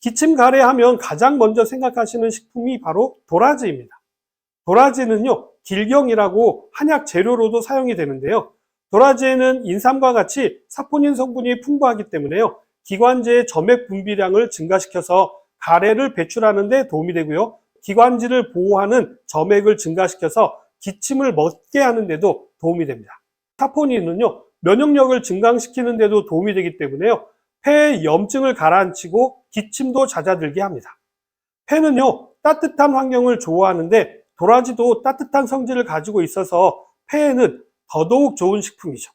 기침 가래 하면 가장 먼저 생각하시는 식품이 바로 도라지입니다. 도라지는요, 길경이라고 한약 재료로도 사용이 되는데요. 도라지에는 인삼과 같이 사포닌 성분이 풍부하기 때문에요, 기관지의 점액 분비량을 증가시켜서 가래를 배출하는 데 도움이 되고요, 기관지를 보호하는 점액을 증가시켜서 기침을 멎게 하는 데도 도움이 됩니다. 사포닌은요, 면역력을 증강시키는 데도 도움이 되기 때문에요, 폐의 염증을 가라앉히고 기침도 잦아들게 합니다. 폐는요, 따뜻한 환경을 좋아하는데 도라지도 따뜻한 성질을 가지고 있어서 폐에는 더더욱 좋은 식품이죠.